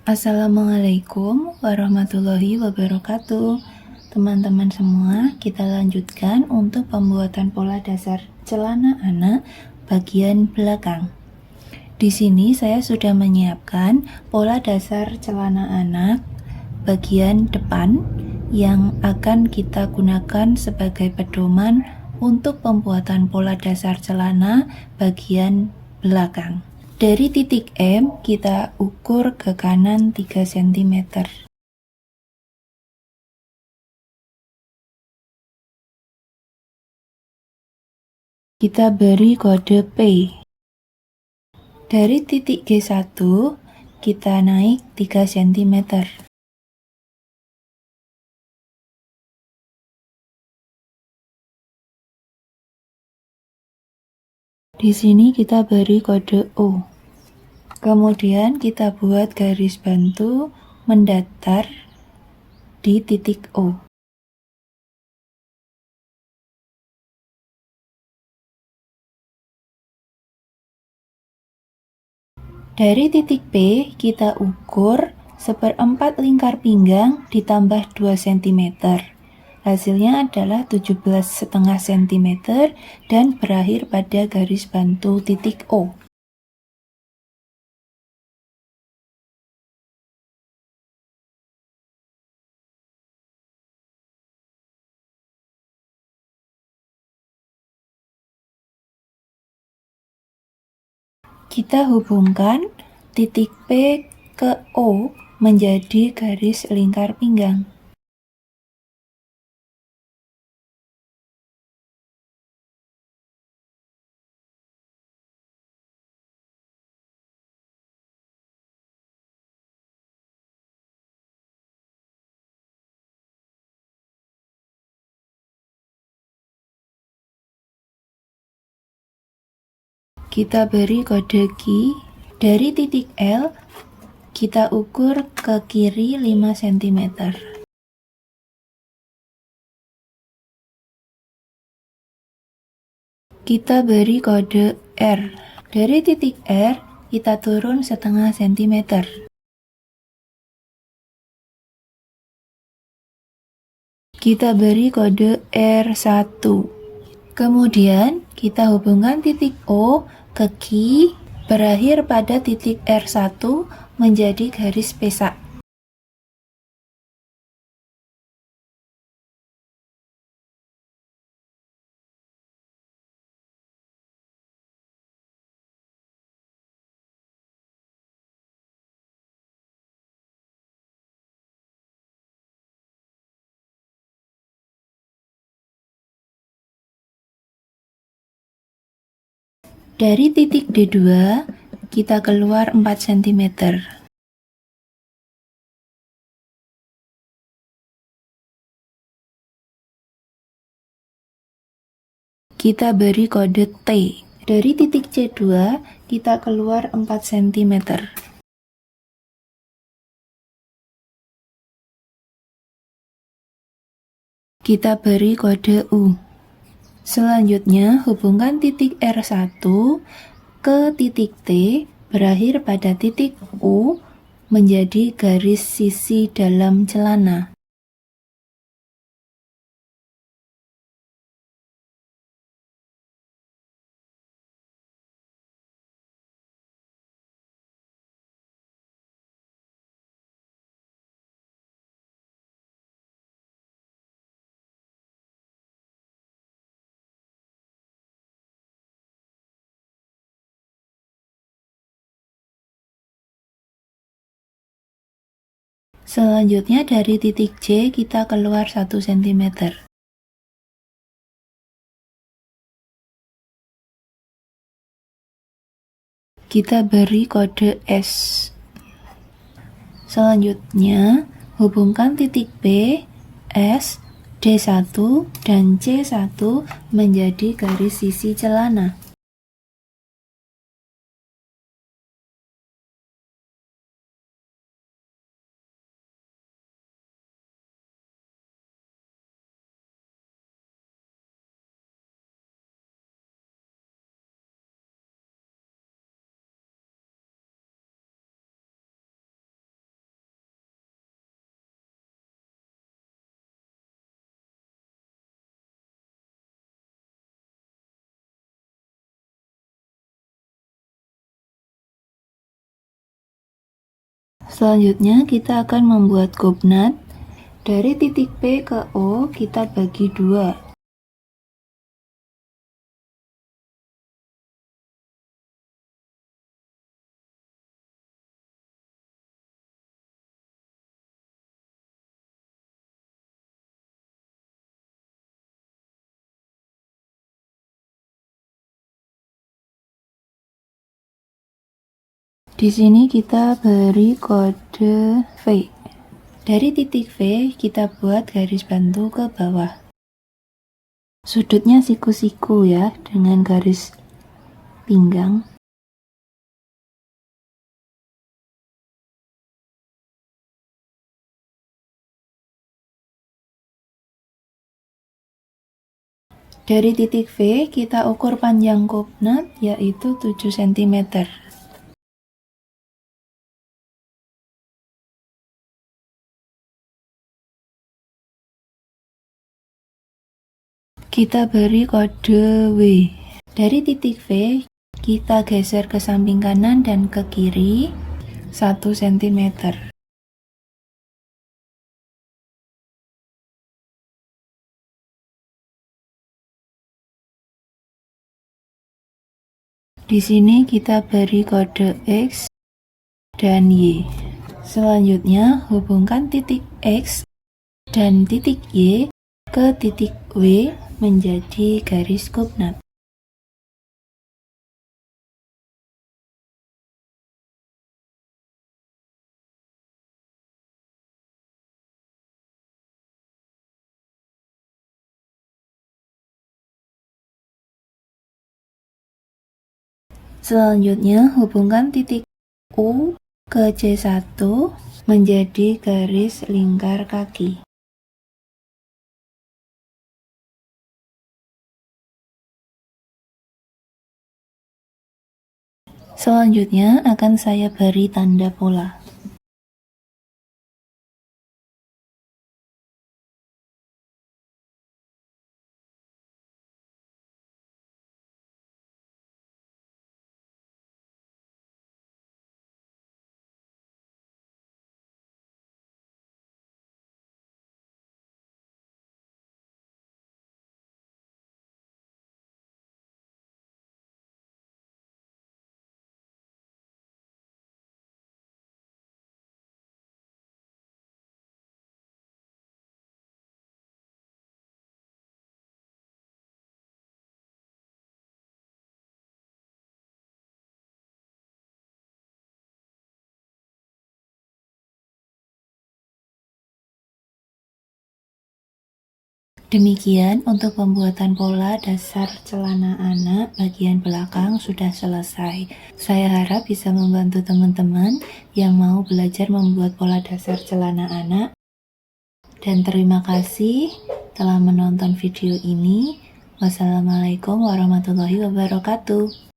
Assalamualaikum warahmatullahi wabarakatuh. Teman-teman semua, kita lanjutkan untuk pembuatan pola dasar celana anak bagian belakang. Di sini saya sudah menyiapkan pola dasar celana anak bagian depan yang akan kita gunakan sebagai pedoman untuk pembuatan pola dasar celana bagian belakang. Dari titik M, kita ukur ke kanan 3 cm. Kita beri kode P. Dari titik G1, kita naik 3 cm. Di sini kita beri kode O. Kemudian kita buat garis bantu mendatar di titik O. Dari titik P kita ukur 1/4 lingkar pinggang ditambah 2 cm. Hasilnya adalah 17,5 cm dan berakhir pada garis bantu titik O. Kita hubungkan titik P ke O menjadi garis lingkar pinggang. Kita beri kode Q. Dari titik L, kita ukur ke kiri 5 cm. Kita beri kode R. Dari titik R, kita turun 0,5 cm. Kita beri kode R1. Kemudian, kita hubungkan titik O ke Q, berakhir pada titik R1 menjadi garis pesak. Dari titik D2, kita keluar 4 cm. Kita beri kode T. Dari titik C2, kita keluar 4 cm. Kita beri kode U. Selanjutnya, hubungkan titik R1 ke titik T, berakhir pada titik U menjadi garis sisi dalam celana. Selanjutnya dari titik C kita keluar 1 cm. Kita beri kode S. Selanjutnya hubungkan titik B, S, D1 dan C1 menjadi garis sisi celana. Selanjutnya kita akan membuat gobnat. Dari titik P ke O kita bagi 2. Di sini kita beri kode V. Dari titik V kita buat garis bantu ke bawah. Sudutnya siku-siku ya, dengan garis pinggang. Dari titik V kita ukur panjang gobnat yaitu 7 cm. Kita beri kode W. Dari titik V kita geser ke samping kanan dan ke kiri 1 cm. Di sini kita beri kode X dan Y. Selanjutnya hubungkan titik X dan titik Y ke titik W menjadi garis gobnat. Selanjutnya hubungkan titik U ke C1 menjadi garis lingkar kaki. Selanjutnya akan saya beri tanda pola. Demikian untuk pembuatan pola dasar celana anak bagian belakang sudah selesai. Saya harap bisa membantu teman-teman yang mau belajar membuat pola dasar celana anak. Dan terima kasih telah menonton video ini. Wassalamualaikum warahmatullahi wabarakatuh.